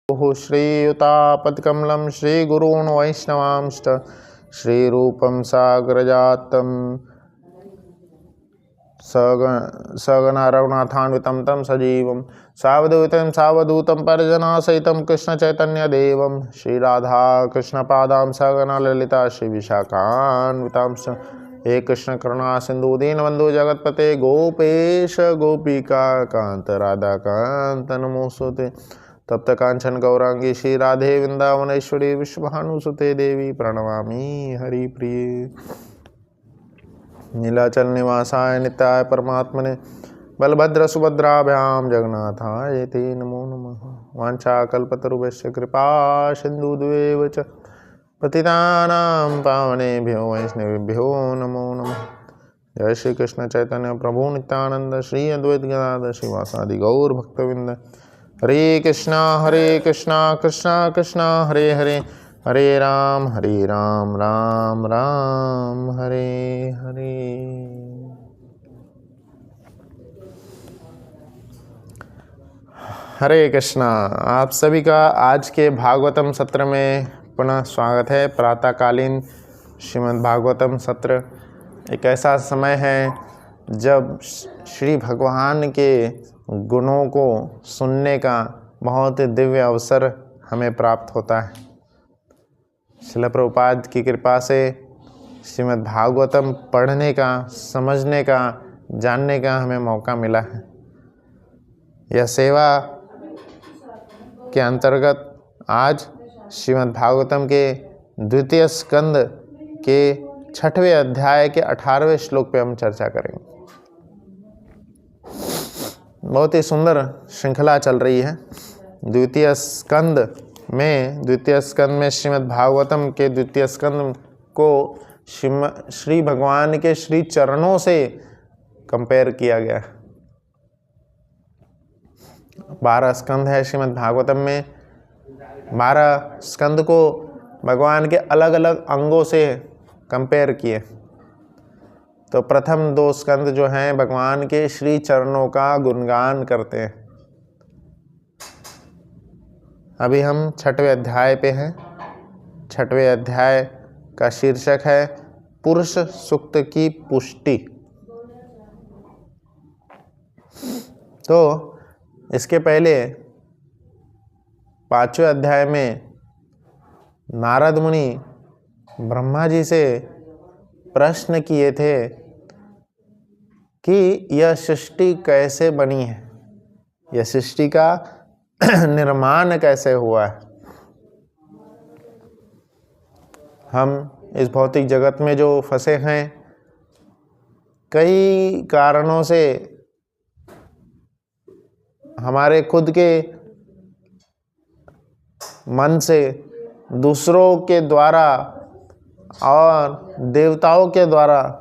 श्रीयुतापत्कमलं श्रीगुरून् वैष्णवांश्च श्रीरूपं साग्रजातं सगणा रघुनाथान्वितं तं सजीवं सावधूतं सावधूतं परिजनासहितं कृष्णचैतन्यदेवं श्रीराधाकृष्णपादां सगणा ललिता श्रीविशाखान्वितांश्च हे कृष्ण करुणा सिंधु दीनबंधु जगतपते गोपेश गोपिका कांत राधाकांत नमोस्तुते तप्त कांचन गौरांगी श्री राधे वृंदावनेश्वरी विश्वभानुसुते देवी प्रणमामि हरिप्रिये नीलाचल निवासाय नित्याय परमात्मने बलभद्र सुभद्राभ्याम जगन्नाथाय ते नमो नमः। वाञ्छाकल्पतरुभ्यश्च कृपा सिन्धुभ्येव च पतितानां पावनेभ्यो वैष्णवेभ्यो नमो नमः। जय श्री कृष्ण चैतन्य प्रभु नित्यानंद श्री अद्वैत गदाधर श्रीवासादि गौर भक्तवृंद। हरे कृष्णा कृष्णा कृष्णा हरे हरे हरे राम राम राम हरे हरे। हरे कृष्णा। आप सभी का आज के भागवतम सत्र में पुनः स्वागत है। प्रातःकालीन श्रीमद् भागवतम सत्र एक ऐसा समय है जब श्री भगवान के गुणों को सुनने का बहुत दिव्य अवसर हमें प्राप्त होता है। श्रील प्रभुपाद की कृपा से श्रीमद् भागवतम पढ़ने का, समझने का, जानने का हमें मौका मिला है। यह सेवा के अंतर्गत आज श्रीमद् भागवतम के द्वितीय स्कंद के 6वें अध्याय के 18वें श्लोक पे हम चर्चा करेंगे। बहुत ही सुंदर श्रृंखला चल रही है। द्वितीय स्कंद में श्रीमद् भागवतम के द्वितीय स्कंद को श्री भगवान के श्री चरणों से कंपेयर किया गया है। 12 स्कंद है श्रीमद् भागवतम में। 12 स्कंद को भगवान के अलग अलग अंगों से कंपेयर किए। तो प्रथम 2 स्कंद जो हैं भगवान के श्री चरणों का गुणगान करते हैं। अभी हम 6वें अध्याय पे हैं। 6वें अध्याय का शीर्षक है पुरुष सूक्त की पुष्टि। तो इसके पहले 5वें अध्याय में नारद मुनि ब्रह्मा जी से प्रश्न किए थे कि यह सृष्टि कैसे बनी है, यह सृष्टि का निर्माण कैसे हुआ है। हम इस भौतिक जगत में जो फंसे हैं, कई कारणों से हमारे खुद के मन से, दूसरों के द्वारा और देवताओं के द्वारा,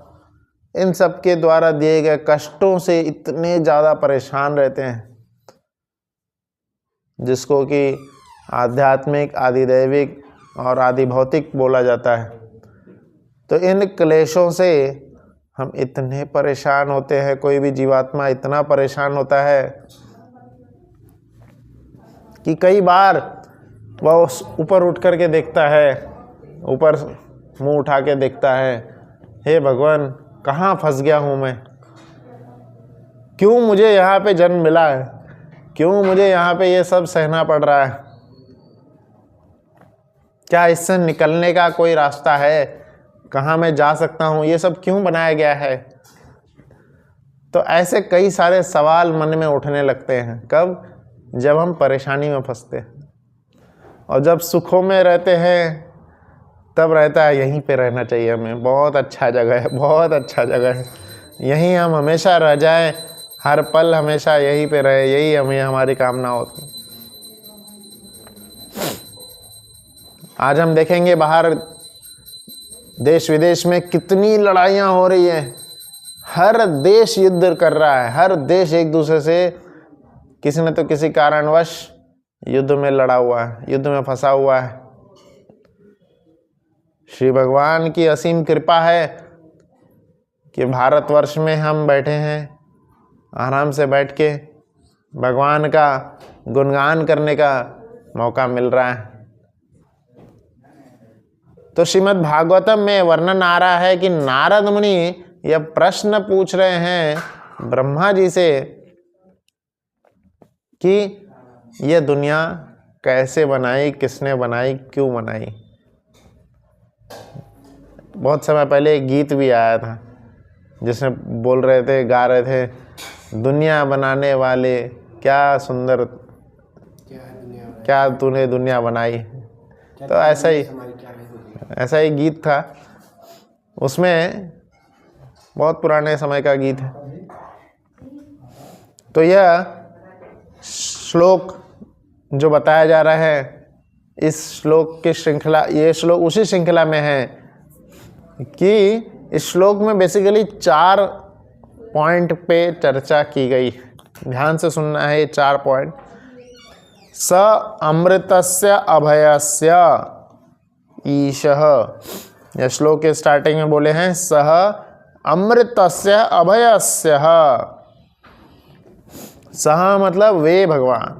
इन सब के द्वारा दिए गए कष्टों से इतने ज़्यादा परेशान रहते हैं, जिसको कि आध्यात्मिक, आदिदैविक और आदि भौतिक बोला जाता है। तो इन क्लेशों से हम इतने परेशान होते हैं, कोई भी जीवात्मा इतना परेशान होता है कि कई बार वह ऊपर उठ करके देखता है, ऊपर मुंह उठा के देखता है, हे भगवान कहाँ फंस गया हूँ मैं, क्यों मुझे यहाँ पे जन्म मिला है, क्यों मुझे यहाँ पे ये सब सहना पड़ रहा है, क्या इससे निकलने का कोई रास्ता है, कहाँ मैं जा सकता हूँ, ये सब क्यों बनाया गया है। तो ऐसे कई सारे सवाल मन में उठने लगते हैं। कब? जब हम परेशानी में फंसते हैं। और जब सुखों में रहते हैं तब रहता है यहीं पे रहना चाहिए हमें, बहुत अच्छा जगह है, बहुत अच्छा जगह है, यहीं हम हमेशा रह जाएं, हर पल हमेशा यहीं पे रहे, यही हमें हमारी कामना होती। आज हम देखेंगे बाहर देश विदेश में कितनी लड़ाइयाँ हो रही हैं। हर देश युद्ध कर रहा है, हर देश एक दूसरे से किसी न तो किसी कारणवश युद्ध में लड़ा हुआ है, युद्ध में फंसा हुआ है। श्री भगवान की असीम कृपा है कि भारतवर्ष में हम बैठे हैं, आराम से बैठ के भगवान का गुणगान करने का मौका मिल रहा है। तो श्रीमद् भागवतम में वर्णन आ रहा है कि नारद मुनि यह प्रश्न पूछ रहे हैं ब्रह्मा जी से कि यह दुनिया कैसे बनाई, किसने बनाई, क्यों बनाई। बहुत समय पहले एक गीत भी आया था जिसमें बोल रहे थे, गा रहे थे, दुनिया बनाने वाले क्या सुंदर, क्या तूने दुनिया बनाई। तो ऐसा ही गीत था, उसमें बहुत पुराने समय का गीत है। तो यह श्लोक जो बताया जा रहा है, इस श्लोक की श्रृंखला, ये श्लोक उसी श्रृंखला में है कि इस श्लोक में बेसिकली 4 पॉइंट पे चर्चा की गई। ध्यान से सुनना है ये 4 पॉइंट। स अमृतस्य अभयस्य ईशः, यह श्लोक के स्टार्टिंग में बोले हैं सह अमृतस्य अभयस्य। सह मतलब वे भगवान,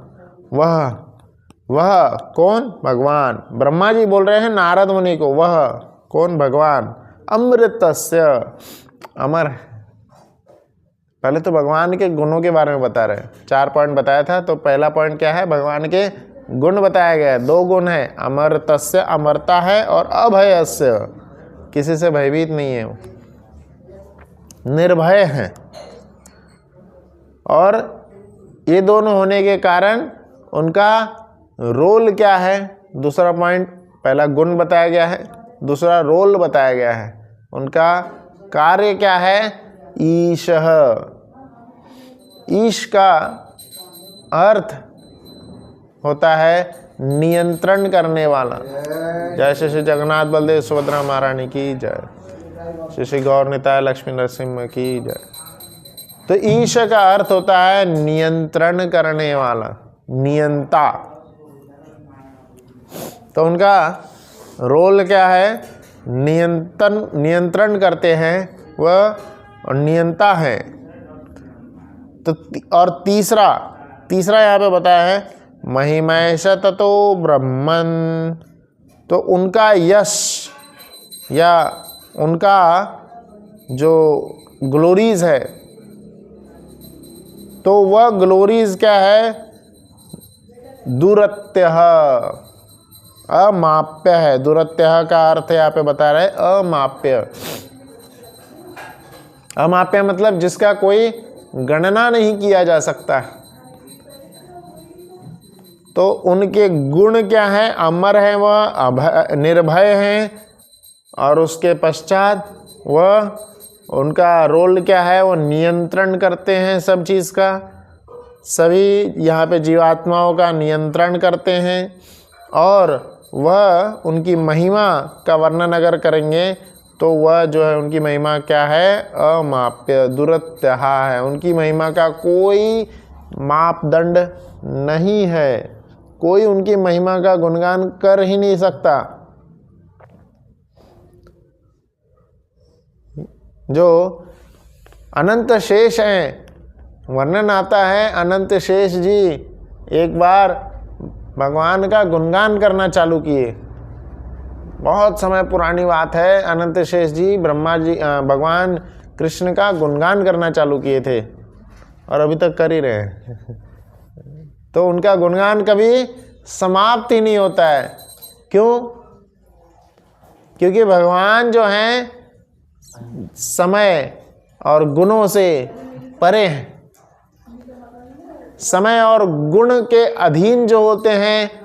वह कौन, भगवान। ब्रह्मा जी बोल रहे हैं नारद मुनि को, वह कौन, भगवान। अमृतस्य, अमर। पहले तो भगवान के गुणों के बारे में बता रहे हैं। 4 पॉइंट बताया था, तो पहला पॉइंट क्या है, भगवान के गुण बताया गया है। 2 गुण है, अमृतस्य, अमरता है, और अभयस्य, किसी से भयभीत नहीं है, निर्भय है। और ये दोनों होने के कारण उनका रोल क्या है, दूसरा पॉइंट। पहला गुण बताया गया है, दूसरा रोल बताया गया है। उनका कार्य क्या है, ईशः। ईश का अर्थ होता है नियंत्रण करने वाला। जय श्री जगन्नाथ बलदेव सुभद्रा महारानी की जय, श्री श्री गौर निताय लक्ष्मी नरसिंह की जय। तो ईश का अर्थ होता है नियंत्रण करने वाला, नियंता। तो उनका रोल क्या है, नियंत्रण करते हैं वह, और नियंता है। तो और तीसरा यहाँ पे बताया है महिमैष ततो ब्रह्मन्। तो उनका यश या उनका जो ग्लोरीज है, तो वह ग्लोरीज क्या है, दुरत्यः, अमाप्य है। दुरत्यः का अर्थ यहाँ पे बता रहे अमाप्य। अमाप्य मतलब जिसका कोई गणना नहीं किया जा सकता। तो उनके गुण क्या है, अमर है वह, निर्भय हैं, और उसके पश्चात वह, उनका रोल क्या है, वो नियंत्रण करते हैं सब चीज़ का, सभी यहाँ पे जीवात्माओं का नियंत्रण करते हैं। और वह उनकी महिमा का वर्णन अगर करेंगे तो वह जो है उनकी महिमा क्या है, अमाप्य, दुरत्यः है। उनकी महिमा का कोई मापदंड नहीं है, कोई उनकी महिमा का गुणगान कर ही नहीं सकता। जो अनंत शेष हैं, वर्णन आता है अनंत शेष जी एक बार भगवान का गुणगान करना चालू किए। बहुत समय पुरानी बात है, अनंत शेष जी ब्रह्मा जी भगवान कृष्ण का गुणगान करना चालू किए थे, और अभी तक कर ही रहे हैं। तो उनका गुणगान कभी समाप्त ही नहीं होता है। क्यों? क्योंकि भगवान जो हैं समय और गुणों से परे हैं। समय और गुण के अधीन जो होते हैं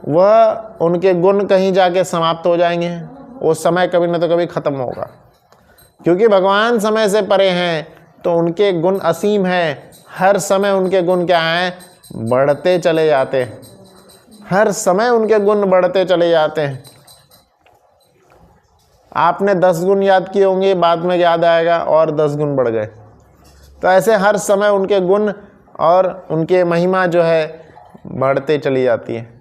वह, उनके गुण कहीं जाके समाप्त हो जाएंगे, वो समय कभी न तो कभी खत्म होगा। क्योंकि भगवान समय से परे हैं तो उनके गुण असीम हैं। हर समय उनके गुण क्या हैं, बढ़ते चले जाते हैं। हर समय उनके गुण बढ़ते चले जाते हैं। आपने 10 गुण याद किए होंगे, बाद में याद आएगा और 10 गुण बढ़ गए। तो ऐसे हर समय उनके गुण और उनके महिमा जो है बढ़ते चली जाती है।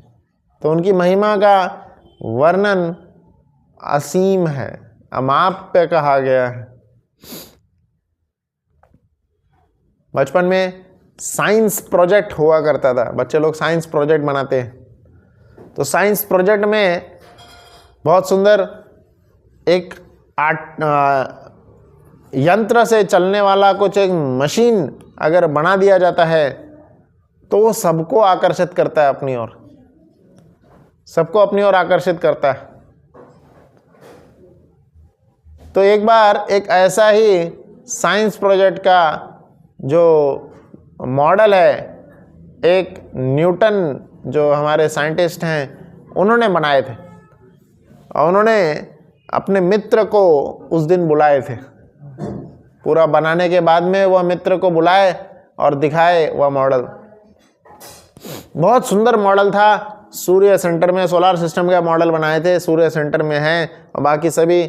तो उनकी महिमा का वर्णन असीम है, अमाप्य कहा गया है। बचपन में साइंस प्रोजेक्ट हुआ करता था, बच्चे लोग साइंस प्रोजेक्ट बनाते हैं। तो साइंस प्रोजेक्ट में बहुत सुंदर एक यंत्र से चलने वाला कुछ एक मशीन अगर बना दिया जाता है तो वो सबको आकर्षित करता है अपनी ओर, सबको अपनी ओर आकर्षित करता है। तो एक बार एक ऐसा ही साइंस प्रोजेक्ट का जो मॉडल है, एक न्यूटन जो हमारे साइंटिस्ट हैं उन्होंने बनाए थे, और उन्होंने अपने मित्र को उस दिन बुलाए थे। पूरा बनाने के बाद में वह मित्र को बुलाए और दिखाए वह मॉडल। बहुत सुंदर मॉडल था। सूर्य सेंटर में, सोलर सिस्टम का मॉडल बनाए थे, सूर्य सेंटर में है और बाकी सभी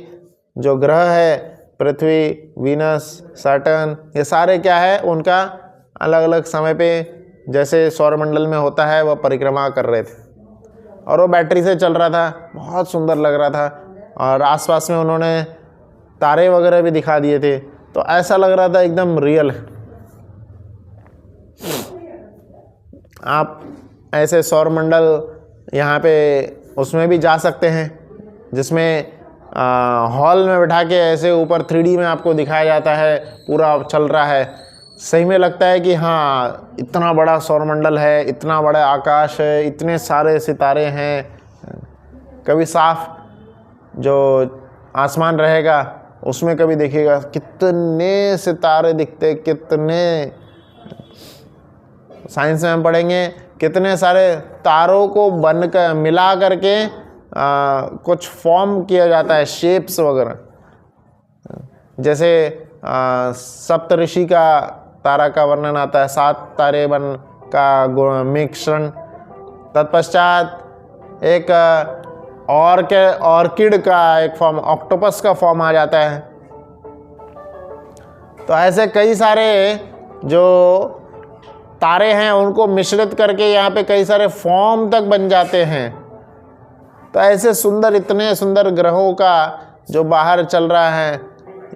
जो ग्रह है, पृथ्वी, वीनस, सैटर्न, ये सारे क्या है, उनका अलग अलग समय पे जैसे सौरमंडल में होता है वह परिक्रमा कर रहे थे, और वो बैटरी से चल रहा था। बहुत सुंदर लग रहा था, और आसपास में उन्होंने तारे वगैरह भी दिखा दिए थे, तो ऐसा लग रहा था एकदम रियल है। आप ऐसे सौरमंडल यहाँ पे उसमें भी जा सकते हैं, जिसमें हॉल में बैठा के ऐसे ऊपर 3D में आपको दिखाया जाता है, पूरा चल रहा है। सही में लगता है कि हाँ, इतना बड़ा सौरमंडल है, इतना बड़ा आकाश है, इतने सारे सितारे हैं। कभी साफ जो आसमान रहेगा उसमें कभी देखिएगा कितने सितारे दिखते, कितने, साइंस में हम पढ़ेंगे कितने सारे तारों को बन कर मिला करके कुछ फॉर्म किया जाता है, शेप्स वगैरह। जैसे सप्तऋषि का तारा का वर्णन आता है, 7 तारे बन का मिश्रण। तत्पश्चात एक ऑर्किड का एक फॉर्म, ऑक्टोपस का फॉर्म आ जाता है। तो ऐसे कई सारे जो तारे हैं उनको मिश्रित करके यहाँ पे कई सारे फॉर्म तक बन जाते हैं। तो ऐसे सुंदर, इतने सुंदर ग्रहों का जो बाहर चल रहा है,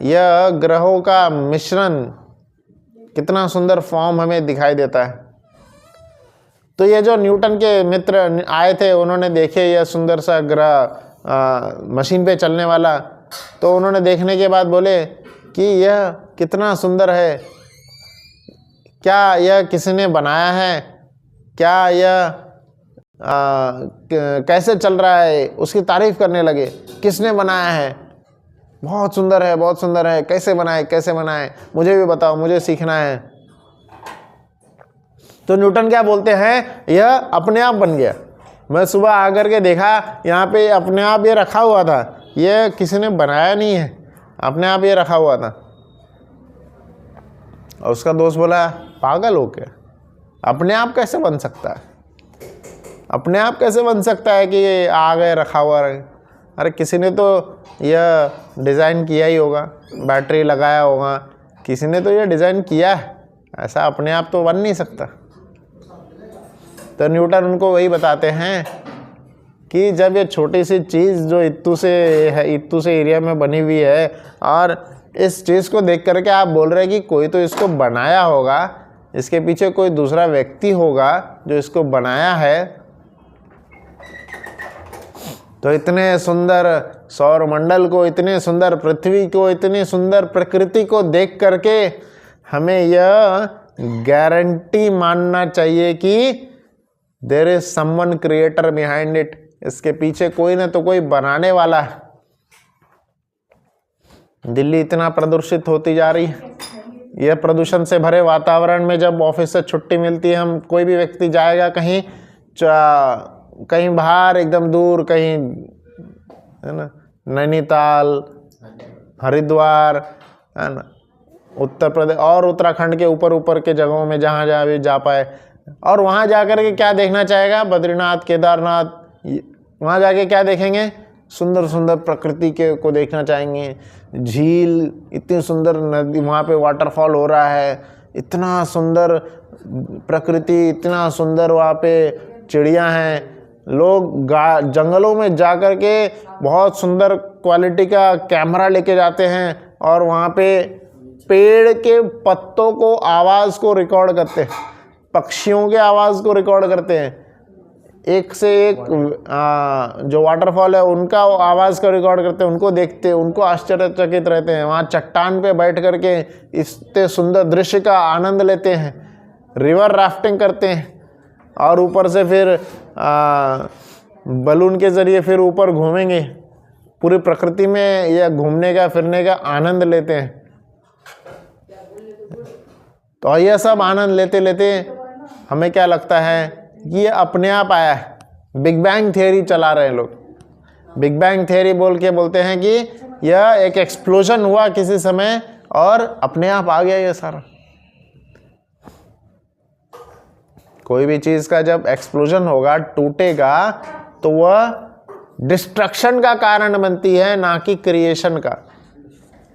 यह ग्रहों का मिश्रण, कितना सुंदर फॉर्म हमें दिखाई देता है। तो ये जो न्यूटन के मित्र आए थे, उन्होंने देखे यह सुंदर सा ग्रह मशीन पे चलने वाला, तो उन्होंने देखने के बाद बोले कि यह कितना सुंदर है, क्या यह किसी ने बनाया है, क्या यह कैसे चल रहा है, उसकी तारीफ करने लगे। किसने बनाया है, बहुत सुंदर है, बहुत सुंदर है, कैसे बनाए, कैसे बनाए, मुझे भी बताओ, मुझे सीखना है। तो न्यूटन क्या बोलते हैं, यह अपने आप बन गया। मैं सुबह आकर के देखा, यहाँ पे अपने आप ये रखा हुआ था, यह किसी ने बनाया नहीं है, अपने आप ये रखा हुआ था। और उसका दोस्त बोला, पागल हो क्या, अपने आप कैसे बन सकता है, अपने आप कैसे बन सकता है कि ये आ गए, रखा हुआ रहे। अरे किसी ने तो यह डिज़ाइन किया ही होगा, बैटरी लगाया होगा, किसी ने तो यह डिज़ाइन किया है, ऐसा अपने आप तो बन नहीं सकता। तो न्यूटन उनको वही बताते हैं कि जब ये छोटी सी चीज़ जो इत्तू से एरिया में बनी हुई है, और इस चीज़ को देख करके आप बोल रहे हैं कि कोई तो इसको बनाया होगा, इसके पीछे कोई दूसरा व्यक्ति होगा जो इसको बनाया है। तो इतने सुंदर सौरमंडल को, इतने सुंदर पृथ्वी को, इतनी सुंदर प्रकृति को देख करके हमें यह गारंटी मानना चाहिए कि there is someone creator behind it, इसके पीछे कोई ना तो कोई बनाने वाला है। दिल्ली इतना प्रदूषित होती जा रही है, यह प्रदूषण से भरे वातावरण में जब ऑफिस से छुट्टी मिलती है, हम कोई भी व्यक्ति जाएगा कहीं कहीं बाहर एकदम दूर, कहीं है ना, नैनीताल, हरिद्वार, है ना, उत्तर प्रदेश और उत्तराखंड के ऊपर के जगहों में जहाँ जहाँ भी जा पाए, और वहाँ जा कर के क्या देखना चाहेगा, बद्रीनाथ, केदारनाथ, वहाँ जाके क्या देखेंगे, सुंदर सुंदर प्रकृति को देखना चाहेंगे। झील, इतनी सुंदर नदी, वहाँ पे वाटरफॉल हो रहा है, इतना सुंदर प्रकृति, इतना सुंदर वहाँ पे चिड़िया हैं। लोग जंगलों में जा कर के बहुत सुंदर क्वालिटी का कैमरा लेके जाते हैं और वहाँ पे पेड़ के पत्तों को, आवाज़ को रिकॉर्ड करते हैं, पक्षियों के आवाज़ को रिकॉर्ड करते हैं। एक से एक जो वाटरफॉल है उनका आवाज़ को रिकॉर्ड करते हैं, उनको देखते हैं, उनको आश्चर्यचकित रहते हैं। वहाँ चट्टान पे बैठ करके इतने सुंदर दृश्य का आनंद लेते हैं, रिवर राफ्टिंग करते हैं, और ऊपर से फिर बलून के ज़रिए फिर ऊपर घूमेंगे। पूरी प्रकृति में यह घूमने का फिरने का आनंद लेते हैं। तो यह सब आनंद लेते लेते हमें क्या लगता है कि ये अपने आप आया है। बिग बैंग थियरी चला रहे हैं लोग। बिग बैंग थियरी बोलते हैं कि यह एक एक्सप्लोजन हुआ किसी समय और अपने आप आ गया ये सारा। कोई भी चीज़ का जब एक्सप्लोजन होगा, टूटेगा, तो वह डिस्ट्रक्शन का कारण बनती है, ना कि क्रिएशन का।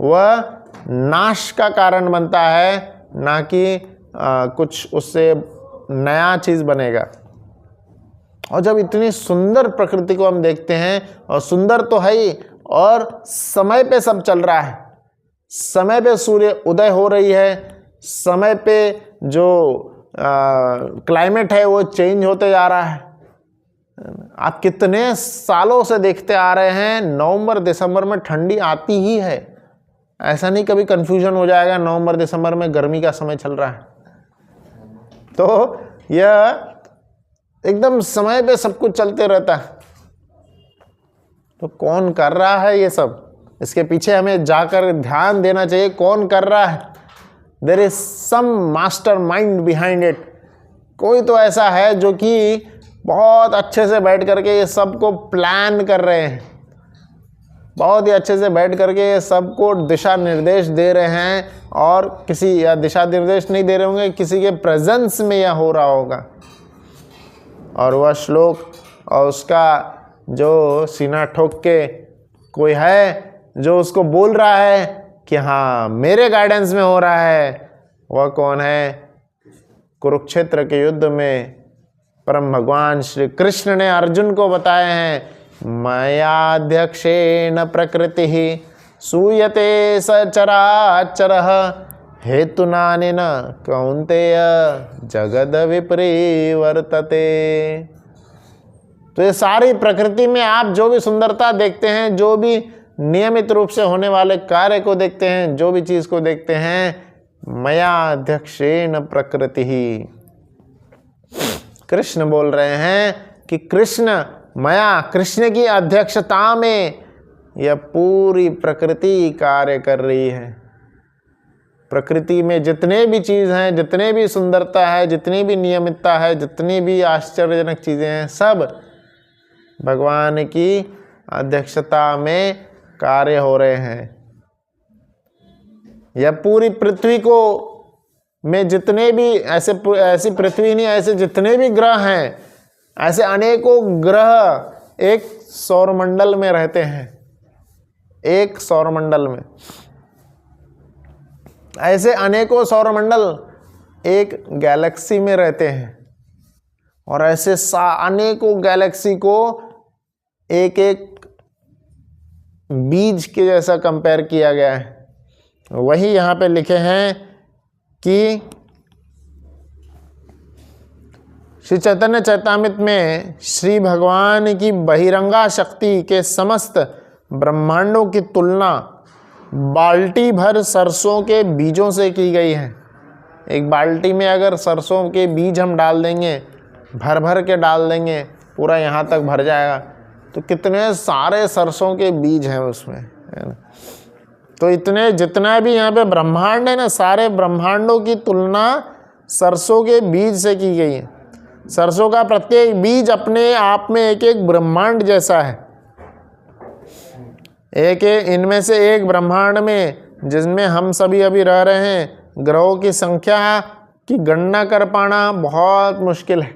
वह नाश का कारण बनता है, ना कि कुछ उससे नया चीज़ बनेगा। और जब इतनी सुंदर प्रकृति को हम देखते हैं, और सुंदर तो है ही, और समय पे सब चल रहा है, समय पे सूर्य उदय हो रही है, समय पे जो क्लाइमेट है वो चेंज होते जा रहा है। आप कितने सालों से देखते आ रहे हैं, नवंबर दिसंबर में ठंडी आती ही है। ऐसा नहीं कभी कंफ्यूजन हो जाएगा नवंबर दिसंबर में गर्मी का समय चल रहा है। तो यह एकदम समय पे सब कुछ चलते रहता है। तो कौन कर रहा है ये सब? इसके पीछे हमें जाकर ध्यान देना चाहिए, कौन कर रहा है। There is some master mind behind it. कोई तो ऐसा है जो कि बहुत अच्छे से बैठ करके ये सबको प्लान कर रहे हैं, बहुत ही अच्छे से बैठ करके ये सबको दिशा निर्देश दे रहे हैं, और किसी या दिशा निर्देश नहीं दे रहे होंगे, किसी के प्रेजेंस में यह हो रहा होगा। और वह श्लोक और उसका जो सीना ठोक के कोई है जो उसको बोल रहा है कि हाँ मेरे गाइडेंस में हो रहा है, वह कौन है? कुरुक्षेत्र के युद्ध में परम भगवान श्री कृष्ण ने अर्जुन को बताए हैं, मयाध्यक्षेण प्रकृति सूयते सचराचरः हेतुनानेन कौन्तेय जगद विपरिवर्तते। तो ये सारी प्रकृति में आप जो भी सुंदरता देखते हैं, जो भी नियमित रूप से होने वाले कार्य को देखते हैं, जो भी चीज को देखते हैं, मया अध्यक्षेण प्रकृति ही। कृष्ण बोल रहे हैं कि कृष्ण की अध्यक्षता में यह पूरी प्रकृति कार्य कर रही है। प्रकृति में जितने भी चीज हैं, जितने भी सुंदरता है, जितनी भी नियमितता है, जितनी भी आश्चर्यजनक चीजें हैं, सब भगवान की अध्यक्षता में कार्य हो रहे हैं। यह पूरी पृथ्वी को में जितने भी ऐसी पृथ्वी नहीं, ऐसे जितने भी ग्रह हैं, ऐसे अनेकों ग्रह एक सौरमंडल में रहते हैं। एक सौरमंडल में ऐसे अनेकों सौरमंडल एक गैलेक्सी में रहते हैं, और ऐसे अनेकों गैलेक्सी को एक एक बीज के जैसा कंपेयर किया गया है। वही यहाँ पे लिखे हैं कि श्री चैतन्य चैतामृत में श्री भगवान की बहिरंगा शक्ति के समस्त ब्रह्मांडों की तुलना बाल्टी भर सरसों के बीजों से की गई है। एक बाल्टी में अगर सरसों के बीज हम डाल देंगे, भर भर के डाल देंगे, पूरा यहाँ तक भर जाएगा, तो कितने सारे सरसों के बीज हैं उसमें, है ना। तो इतने जितना भी यहाँ पे ब्रह्मांड है ना, सारे ब्रह्मांडों की तुलना सरसों के बीज से की गई है। सरसों का प्रत्येक बीज अपने आप में एक एक ब्रह्मांड जैसा है। एक इनमें से एक ब्रह्मांड में, जिसमें हम सभी अभी रह रहे हैं, ग्रहों की संख्या की गणना कर पाना बहुत मुश्किल है,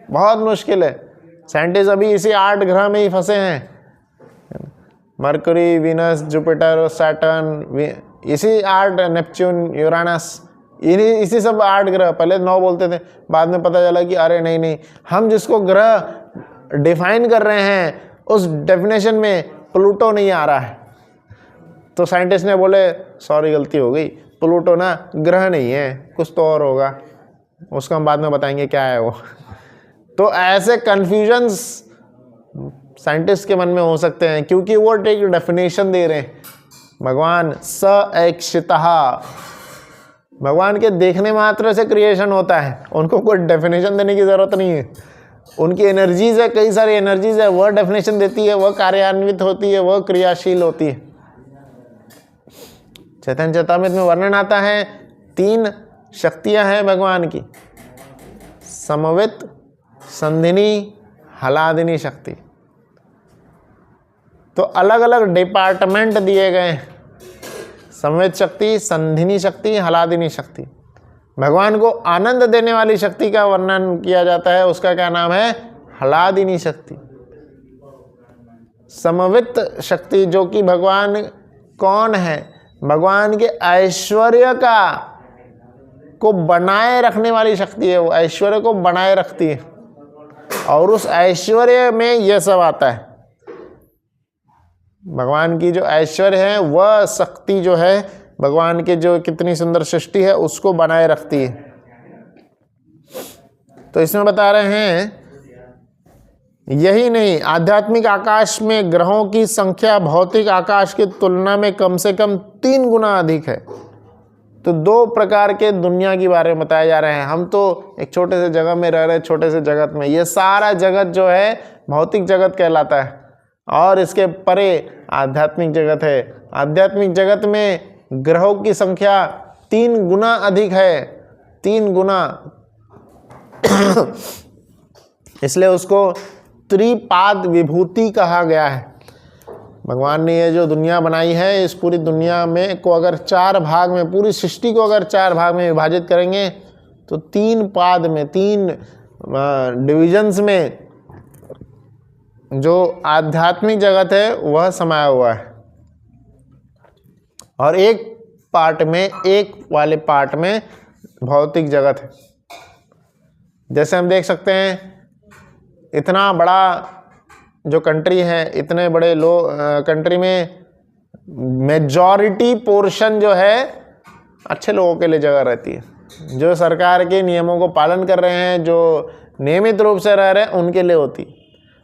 बहुत मुश्किल है। साइंटिस्ट अभी इसी 8 ग्रह में ही फंसे हैं, मरकरी, वीनस, जुपिटर, सैटर्न, इसी 8, नेपच्यून, यूरानस, इसी सब 8 ग्रह। पहले 9 बोलते थे, बाद में पता चला कि अरे नहीं, हम जिसको ग्रह डिफाइन कर रहे हैं उस डेफिनेशन में प्लूटो नहीं आ रहा है। तो साइंटिस्ट ने बोले सॉरी गलती हो गई, प्लूटो ना ग्रह नहीं है, कुछ तो और होगा, उसको हम बाद में बताएंगे क्या है वो। तो ऐसे कन्फ्यूजन्स साइंटिस्ट के मन में हो सकते हैं, क्योंकि वो एक डेफिनेशन दे रहे हैं। भगवान सऐक्षितः, भगवान के देखने मात्र से क्रिएशन होता है, उनको कोई डेफिनेशन देने की जरूरत नहीं है। उनकी एनर्जीज है, कई सारी एनर्जीज है, वह डेफिनेशन देती है, वह कार्यान्वित होती है, वह क्रियाशील होती है। चैतन्य चेतामृत में वर्णन आता है 3 शक्तियां हैं भगवान की, समवित, संधिनी, हलादिनी शक्ति। तो अलग अलग डिपार्टमेंट दिए गए हैं, समवेत शक्ति, संधिनी शक्ति, हलादिनी शक्ति। भगवान को आनंद देने वाली शक्ति का वर्णन किया जाता है, उसका क्या नाम है? हलादिनी शक्ति। समवित शक्ति जो कि भगवान कौन है? भगवान के ऐश्वर्य को बनाए रखने वाली शक्ति है, वो ऐश्वर्य को बनाए रखती है, और उस ऐश्वर्य में यह सब आता है। भगवान की जो ऐश्वर्य है वह शक्ति जो है भगवान के जो कितनी सुंदर सृष्टि है उसको बनाए रखती है। तो इसमें बता रहे हैं यही नहीं, आध्यात्मिक आकाश में ग्रहों की संख्या भौतिक आकाश की तुलना में कम से कम 3 गुना अधिक है। तो 2 प्रकार के दुनिया के बारे में बताए जा रहे हैं। हम तो एक छोटे से जगह में रह रहे हैं, छोटे से जगत में। ये सारा जगत जो है भौतिक जगत कहलाता है, और इसके परे आध्यात्मिक जगत है। आध्यात्मिक जगत में ग्रहों की संख्या 3 गुना अधिक है, 3 गुना। इसलिए उसको त्रिपाद विभूति कहा गया है। भगवान ने ये जो दुनिया बनाई है, इस पूरी दुनिया में को अगर 4 भाग में, पूरी सृष्टि को अगर 4 भाग में विभाजित करेंगे तो 3 पाद में, 3 डिविजन्स में जो आध्यात्मिक जगत है वह समाया हुआ है, और एक पार्ट में, एक वाले पार्ट में भौतिक जगत है। जैसे हम देख सकते हैं इतना बड़ा जो कंट्री है, इतने बड़े कंट्री में मेजॉरिटी पोर्शन जो है अच्छे लोगों के लिए जगह रहती है, जो सरकार के नियमों को पालन कर रहे हैं, जो नियमित रूप से रह रहे हैं, उनके लिए होती है।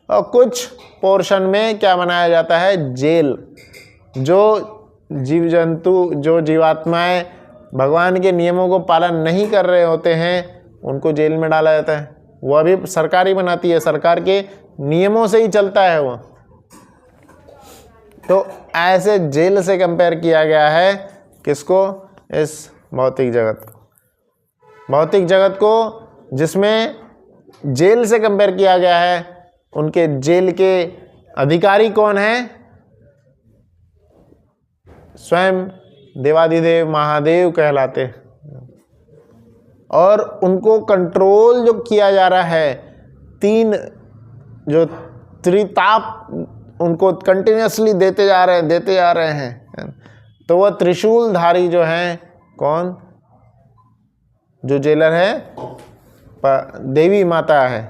और कुछ पोर्शन में क्या बनाया जाता है? जेल। जो जीव जंतु, जो जीवात्माएं भगवान के नियमों को पालन नहीं कर रहे होते हैं, उनको जेल में डाला जाता है। वह भी सरकार ही बनाती है, सरकार के नियमों से ही चलता है वो। तो ऐसे जेल से कंपेयर किया गया है किसको? इस भौतिक जगत को। भौतिक जगत को जिसमें जेल से कंपेयर किया गया है, उनके जेल के अधिकारी कौन है? स्वयं देवाधिदेव महादेव कहलाते। और उनको कंट्रोल जो किया जा रहा है, 3 जो त्रिताप उनको कंटिन्यूसली देते जा रहे हैं। तो वह त्रिशूलधारी जो हैं, कौन? जो जेलर है देवी माता है।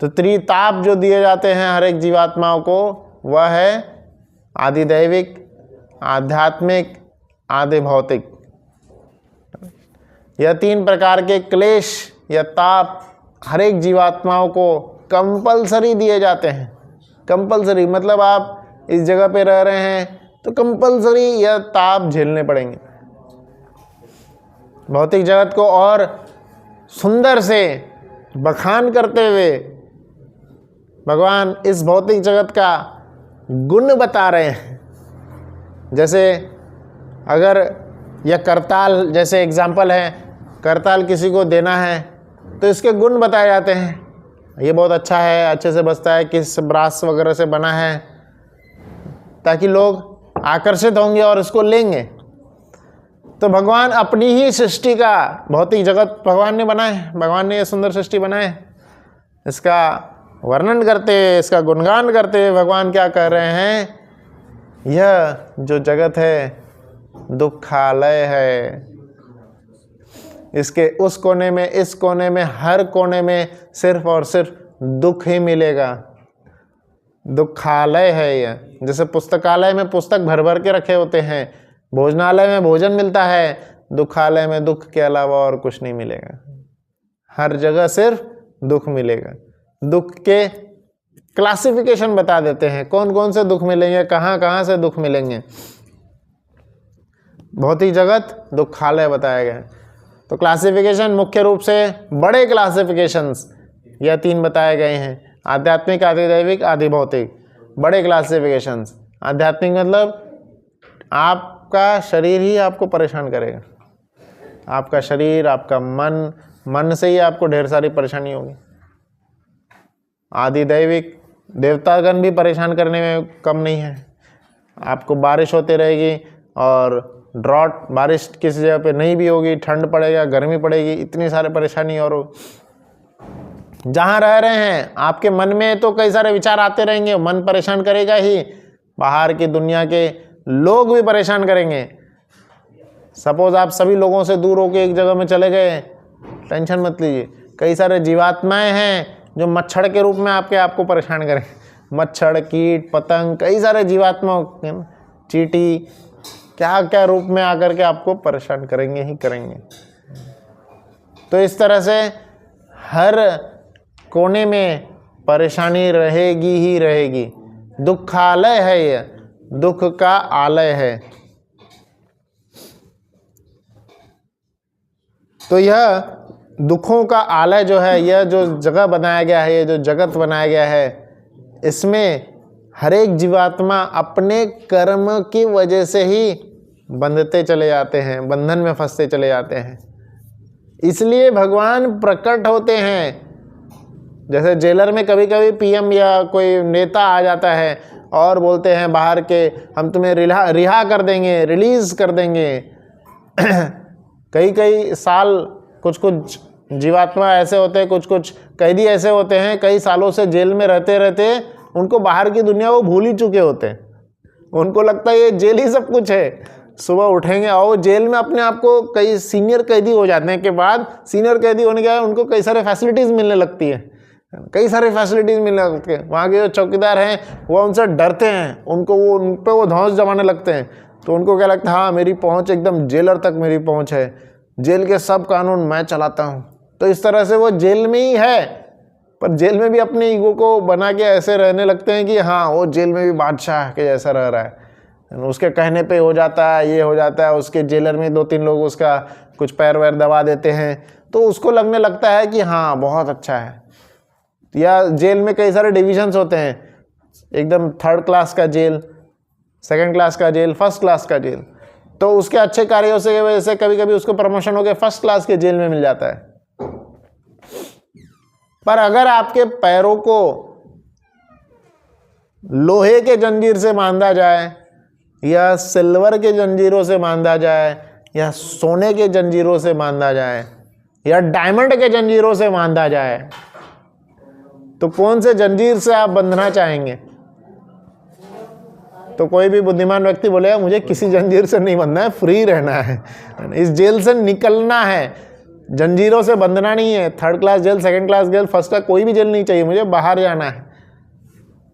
तो त्रिताप जो दिए जाते हैं हर एक जीवात्माओं को, वह है आदिदैविक, आध्यात्मिक, आदि भौतिक। यह 3 प्रकार के क्लेश या ताप हर एक जीवात्माओं को कंपलसरी दिए जाते हैं। कंपलसरी मतलब आप इस जगह पे रह रहे हैं तो कंपलसरी यह ताप झेलने पड़ेंगे। भौतिक जगत को और सुंदर से बखान करते हुए भगवान इस भौतिक जगत का गुण बता रहे हैं। जैसे अगर यह करताल जैसे एग्जाम्पल है, करताल किसी को देना है तो इसके गुण बताए जाते हैं। ये बहुत अच्छा है, अच्छे से बजता है, किस ब्रास वगैरह से बना है, ताकि लोग आकर्षित होंगे और इसको लेंगे। तो भगवान अपनी ही सृष्टि का, भौतिक जगत भगवान ने बनाए, भगवान ने ये सुंदर सृष्टि बनाए, इसका वर्णन करते, इसका गुणगान करते भगवान क्या कह रहे हैं? यह जो जगत है दुखालय है। इसके उस कोने में, इस कोने में, हर कोने में सिर्फ और सिर्फ दुख ही मिलेगा। दुखालय है यह। जैसे पुस्तकालय में पुस्तक भर भर के रखे होते हैं, भोजनालय में भोजन मिलता है, दुखालय में दुख के अलावा और कुछ नहीं मिलेगा। हर जगह सिर्फ दुख मिलेगा। दुख के क्लासिफिकेशन बता देते हैं, कौन कौन से दुख मिलेंगे, कहाँ कहाँ से दुख मिलेंगे। भौतिक जगत दुखालय बताया गया है। तो क्लासिफिकेशन मुख्य रूप से बड़े क्लासिफिकेशंस यह 3 बताए गए हैं, आध्यात्मिक, आदि दैविक, आदि भौतिक। बड़े क्लासिफिकेशंस। आध्यात्मिक मतलब आपका शरीर ही आपको परेशान करेगा, आपका शरीर, आपका मन से ही आपको ढेर सारी परेशानी होगी। आदि दैविक, देवतागण भी परेशान करने में कम नहीं है। आपको बारिश होती रहेगी और ड्रॉट, बारिश किसी जगह पे नहीं भी होगी, ठंड पड़ेगा, गर्मी पड़ेगी, इतनी सारी परेशानी। और जहाँ रह रहे हैं आपके मन में तो कई सारे विचार आते रहेंगे, मन परेशान करेगा ही, बाहर की दुनिया के लोग भी परेशान करेंगे। सपोज आप सभी लोगों से दूर होकर एक जगह में चले गए, टेंशन मत लीजिए, कई सारे जीवात्माएं हैं जो मच्छर के रूप में आपको परेशान करेंगे। मच्छर, कीट, पतंग, कई सारे जीवात्मा, चींटी, क्या क्या रूप में आकर के आपको परेशान करेंगे ही करेंगे। तो इस तरह से हर कोने में परेशानी रहेगी ही रहेगी। दुखालय है, यह दुख का आलय है। तो यह दुखों का आलय जो है, यह जो जगह बनाया गया है, ये जो जगत बनाया गया है, इसमें हर एक जीवात्मा अपने कर्म की वजह से ही बंधते चले जाते हैं, बंधन में फंसते चले जाते हैं। इसलिए भगवान प्रकट होते हैं। जैसे जेलर में कभी कभी पीएम या कोई नेता आ जाता है और बोलते हैं बाहर के, हम तुम्हें रिहा कर देंगे, रिलीज कर देंगे। कई साल कुछ जीवात्मा ऐसे होते हैं, कुछ कैदी ऐसे होते हैं, कई सालों से जेल में रहते रहते उनको बाहर की दुनिया वो भूल ही चुके होते हैं। उनको लगता है ये जेल ही सब कुछ है। सुबह उठेंगे और जेल में अपने आप को, कई सीनियर कैदी हो जाने के बाद, सीनियर कैदी होने के बाद उनको कई सारे फैसिलिटीज़ मिलने लगती है, कई सारे फैसिलिटीज़ मिलने लगती है। वहाँ के जो चौकीदार हैं वो उनसे डरते हैं, उन पर वो धौंस जमाने लगते हैं। तो उनको क्या लगता है, हाँ मेरी पहुँच एकदम जेलर तक मेरी पहुँच है, जेल के सब कानून मैं चलाता हूँ। तो इस तरह से वो जेल में ही है, पर जेल में भी अपने ईगो को बना के ऐसे रहने लगते हैं कि हाँ वो जेल में भी बादशाह के जैसा रह रहा है, उसके कहने पे हो जाता है, ये हो जाता है। उसके जेलर में 2-3 लोग उसका कुछ पैर वैर दबा देते हैं, तो उसको लगने लगता है कि हाँ बहुत अच्छा है। या जेल में कई सारे डिविजन्स होते हैं, एकदम 3rd क्लास का जेल, 2nd क्लास का जेल, 1st क्लास का जेल। तो उसके अच्छे कार्यों से वजह से कभी कभी उसको प्रमोशन होकर 1st क्लास के जेल में मिल जाता है। पर अगर आपके पैरों को लोहे के जंजीर से बांधा जाए, या सिल्वर के जंजीरों से बांधा जाए, या सोने के जंजीरों से बांधा जाए, या डायमंड के जंजीरों से बांधा जाए, तो कौन से जंजीर से आप बंधना चाहेंगे? तो कोई भी बुद्धिमान व्यक्ति बोलेगा मुझे किसी जंजीर से नहीं बंधना है, फ्री रहना है, इस जेल से निकलना है, जंजीरों से बंधना नहीं है। 3rd class jail, 2nd class jail, 1st class, कोई भी जेल नहीं चाहिए, मुझे बाहर जाना है।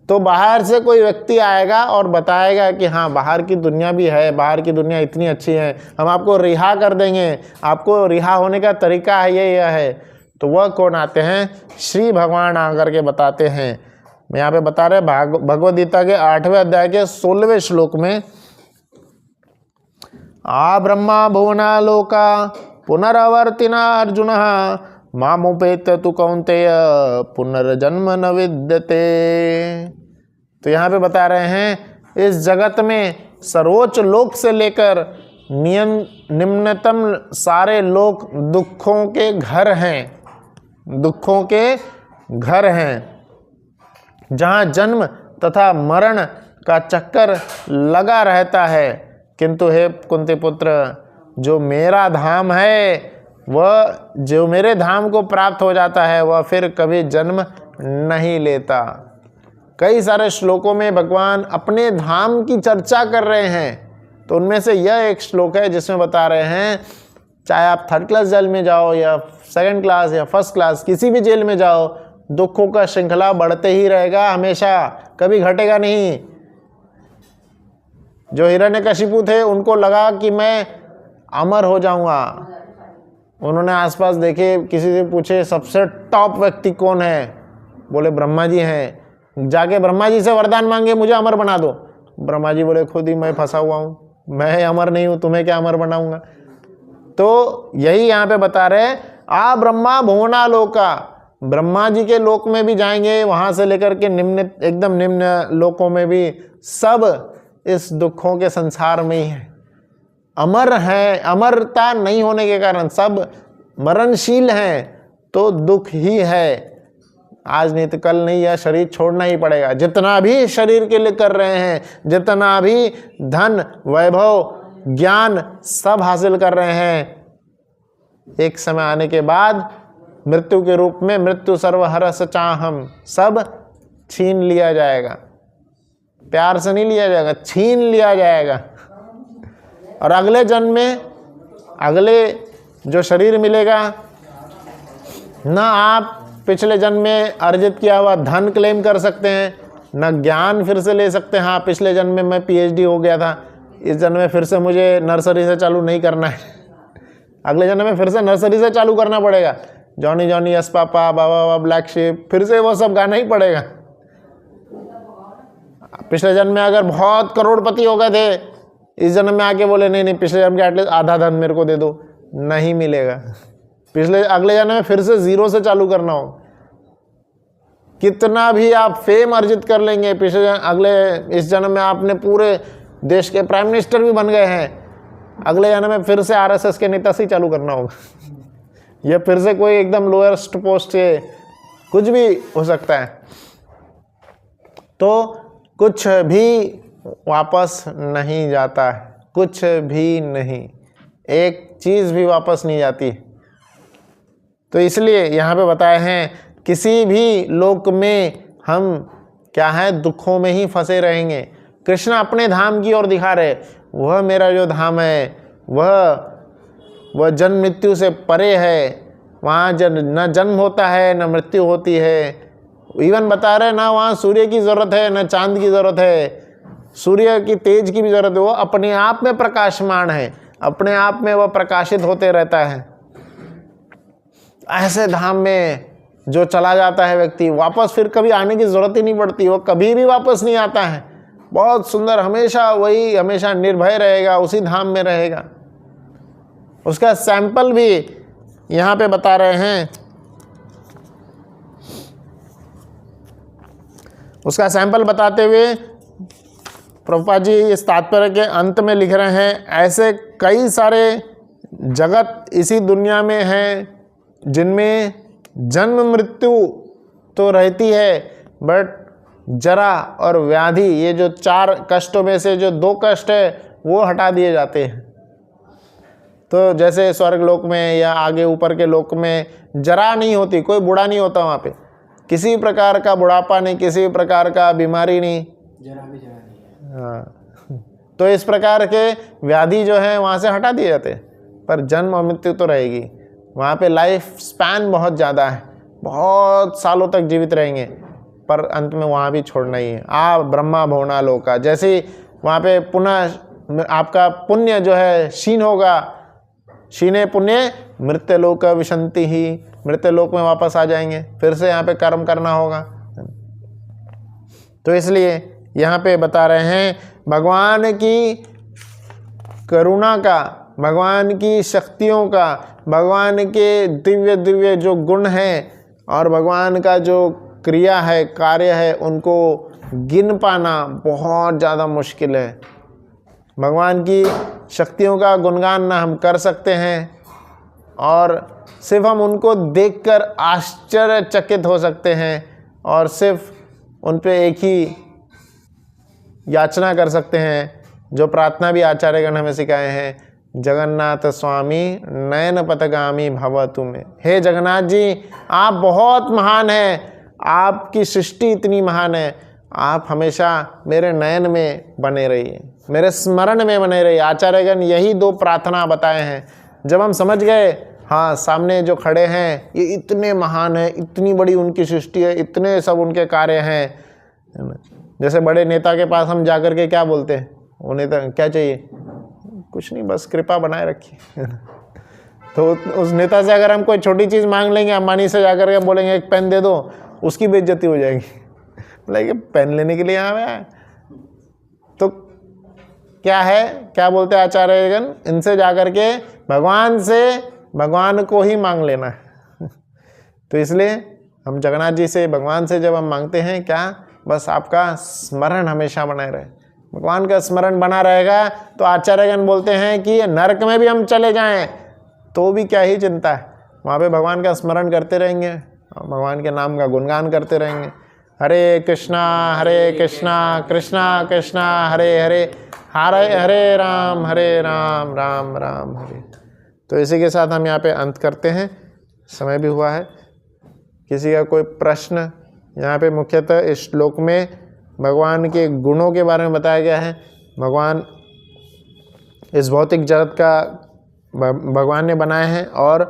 तो बाहर से कोई व्यक्ति आएगा और बताएगा कि हाँ बाहर की दुनिया भी है, बाहर की दुनिया इतनी अच्छी है, हम आपको रिहा कर देंगे, आपको रिहा होने का तरीका है यह है। तो वह कौन आते हैं? श्री भगवान आकर के बताते हैं। मैं यहाँ पे बता रहे भगवद गीता के 8वें अध्याय के 16वें श्लोक में, आ ब्रह्मा भुवना लोका पुनरावर्तिना अर्जुन मामुपेत तु कौन्तेय पुनर्जन्म न विद्यते। तो यहाँ पे बता रहे हैं इस जगत में सर्वोच्च लोक से लेकर निम्नतम सारे लोक दुखों के घर हैं, दुखों के घर हैं, जहाँ जन्म तथा मरण का चक्कर लगा रहता है। किंतु हे कुंती पुत्र, जो मेरा धाम है, वह जो मेरे धाम को प्राप्त हो जाता है, वह फिर कभी जन्म नहीं लेता। कई सारे श्लोकों में भगवान अपने धाम की चर्चा कर रहे हैं। तो उनमें से यह एक श्लोक है जिसमें बता रहे हैं, चाहे आप 3rd क्लास जेल में जाओ या 2nd क्लास या 1st क्लास, किसी भी जेल में जाओ, दुखों का श्रृंखला बढ़ते ही रहेगा हमेशा, कभी घटेगा नहीं। जो हिरण्यकशिपु थे, उनको लगा कि मैं अमर हो जाऊंगा, उन्होंने आसपास देखे, किसी से पूछे सबसे टॉप व्यक्ति कौन है, बोले ब्रह्मा जी हैं। जाके ब्रह्मा जी से वरदान मांगे मुझे अमर बना दो। ब्रह्मा जी बोले खुद ही मैं फंसा हुआ हूँ, मैं अमर नहीं हूँ, तुम्हें क्या अमर बनाऊंगा। तो यही यहाँ पे बता रहे, आ ब्रह्मा भुवना लोका, ब्रह्मा जी के लोक में भी जाएंगे, वहां से लेकर के निम्न एकदम निम्न लोकों में भी सब इस दुखों के संसार में ही है, अमर है। अमरता नहीं होने के कारण सब मरणशील हैं, तो दुख ही है। आज नहीं तो कल नहीं, यह शरीर छोड़ना ही पड़ेगा। जितना भी शरीर के लिए कर रहे हैं, जितना भी धन वैभव ज्ञान सब हासिल कर रहे हैं, एक समय आने के बाद मृत्यु के रूप में मृत्यु सर्वहरस चाहम, सब छीन लिया जाएगा। प्यार से नहीं लिया जाएगा, छीन लिया जाएगा। और अगले जन्म में अगले जो शरीर मिलेगा, ना आप पिछले जन्म में अर्जित किया हुआ धन क्लेम कर सकते हैं, न ज्ञान फिर से ले सकते हैं। हाँ, पिछले जन्म में मैं PhD हो गया था, इस जन्म में फिर से मुझे नर्सरी से चालू नहीं करना है, अगले जन्म में फिर से नर्सरी से चालू करना पड़ेगा। जॉनी जॉनी यस पापा बाबा बाबा ब्लैक शिप, फिर से वो सब गाना ही पड़ेगा। पिछले जन्म में अगर बहुत करोड़पति हो गए थे, इस जन्म में आके बोले नहीं नहीं पिछले जन्म के एटलीस्ट आधा धन मेरे को दे दो, नहीं मिलेगा। अगले जन्म में फिर से जीरो से चालू करना हो। कितना भी आप फेम अर्जित कर लेंगे, इस जन्म में आपने पूरे देश के प्राइम मिनिस्टर भी बन गए हैं, अगले जन्म में फिर से RSS के नेता से ही चालू करना होगा। या फिर से कोई एकदम लोएस्ट पोस्ट से, कुछ भी हो सकता है। तो कुछ भी वापस नहीं जाता है, कुछ भी नहीं, एक चीज़ भी वापस नहीं जाती। तो इसलिए यहाँ पे बताए हैं, किसी भी लोक में हम क्या है, दुखों में ही फंसे रहेंगे। कृष्ण अपने धाम की ओर दिखा रहे, वह मेरा जो धाम है वह जन्म मृत्यु से परे है, वहाँ न जन्म होता है न मृत्यु होती है। इवन बता रहे ना वहाँ सूर्य की ज़रूरत है न चांद की ज़रूरत है, सूर्य की तेज की भी ज़रूरत है, वो अपने आप में प्रकाशमान है, अपने आप में वह प्रकाशित होते रहता है। ऐसे धाम में जो चला जाता है व्यक्ति, वापस फिर कभी आने की ज़रूरत ही नहीं पड़ती, वो कभी भी वापस नहीं आता है। बहुत सुंदर, हमेशा वही, हमेशा निर्भय रहेगा, उसी धाम में रहेगा। उसका सैंपल भी यहाँ पे बता रहे हैं। उसका सैंपल बताते हुए प्रभुपाद जी इस तात्पर्य के अंत में लिख रहे हैं, ऐसे कई सारे जगत इसी दुनिया में हैं जिनमें जन्म मृत्यु तो रहती है, बट जरा और व्याधि, ये जो 4 कष्टों में से जो 2 कष्ट है वो हटा दिए जाते हैं। तो जैसे स्वर्ग लोक में या आगे ऊपर के लोक में जरा नहीं होती, कोई बूढ़ा नहीं होता वहाँ पे, किसी प्रकार का बुढ़ापा नहीं, किसी प्रकार का बीमारी नहीं, जरा भी जरा नहीं है। हाँ, तो इस प्रकार के व्याधि जो है वहाँ से हटा दिए जाते हैं, पर जन्म और मृत्यु तो रहेगी। वहाँ पे लाइफ स्पैन बहुत ज़्यादा है, बहुत सालों तक जीवित रहेंगे, पर अंत में वहाँ भी छोड़ना ही है। आ ब्रह्मा भुवना लोका, जैसे ही वहाँ पे पुनः आपका पुण्य जो है क्षीण होगा, क्षीणे पुण्य मृत्यलोक विशंति ही, मृत्यलोक में वापस आ जाएंगे, फिर से यहाँ पे कर्म करना होगा। तो इसलिए यहाँ पे बता रहे हैं, भगवान की करुणा का, भगवान की शक्तियों का, भगवान के दिव्य दिव्य जो गुण हैं और भगवान का जो क्रिया है, कार्य है, उनको गिन पाना बहुत ज़्यादा मुश्किल है। भगवान की शक्तियों का गुणगान ना हम कर सकते हैं, और सिर्फ हम उनको देखकर आश्चर्यचकित हो सकते हैं, और सिर्फ उन पे एक ही याचना कर सकते हैं, जो प्रार्थना भी आचार्यगण हमें सिखाए हैं, जगन्नाथ स्वामी नयन पथगामी भव तुम्हें। हे जगन्नाथ जी, आप बहुत महान हैं, आपकी सृष्टि इतनी महान है, आप हमेशा मेरे नयन में बने रहिए, मेरे स्मरण में बने रहिए। आचार्यगण यही 2 प्रार्थना बताए हैं। जब हम समझ गए, हाँ सामने जो खड़े हैं ये इतने महान है, इतनी बड़ी उनकी सृष्टि है, इतने सब उनके कार्य हैं। जैसे बड़े नेता के पास हम जाकर के क्या बोलते हैं, वो नेता क्या चाहिए, कुछ नहीं, बस कृपा बनाए रखिए। तो उस नेता से अगर हम कोई छोटी चीज़ मांग लेंगे, अंबानी से जाकर के बोलेंगे एक पेन दे दो, उसकी बेइज्जती हो जाएगी। बोलेंगे पेन लेने के लिए यहाँ आया है। तो क्या है, क्या बोलते हैं आचार्यगण, इनसे जाकर के भगवान से भगवान को ही मांग लेना है। तो इसलिए हम जगन्नाथ जी से, भगवान से जब हम मांगते हैं क्या, बस आपका स्मरण हमेशा बनाए रहे। भगवान का स्मरण बना रहेगा तो आचार्यगण बोलते हैं कि नरक में भी हम चले जाएं तो भी क्या ही चिंता है, वहाँ पे भगवान का स्मरण करते रहेंगे, भगवान के नाम का गुणगान करते रहेंगे। हरे कृष्णा कृष्णा कृष्णा हरे हरे, हरे हरे राम राम राम हरे। तो इसी के साथ हम यहाँ पे अंत करते हैं, समय भी हुआ है। किसी का कोई प्रश्न? यहाँ पे मुख्यतः इस श्लोक में भगवान के गुणों के बारे में बताया गया है। भगवान इस भौतिक जगत का भगवान ने बनाए हैं और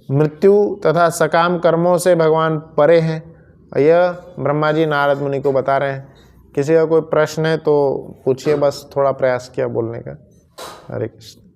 मृत्यु तथा सकाम कर्मों से भगवान परे हैं। यह ब्रह्मा जी नारद मुनि को बता रहे हैं। किसी का कोई प्रश्न है तो पूछिए, बस थोड़ा प्रयास किया बोलने का। हरे कृष्ण।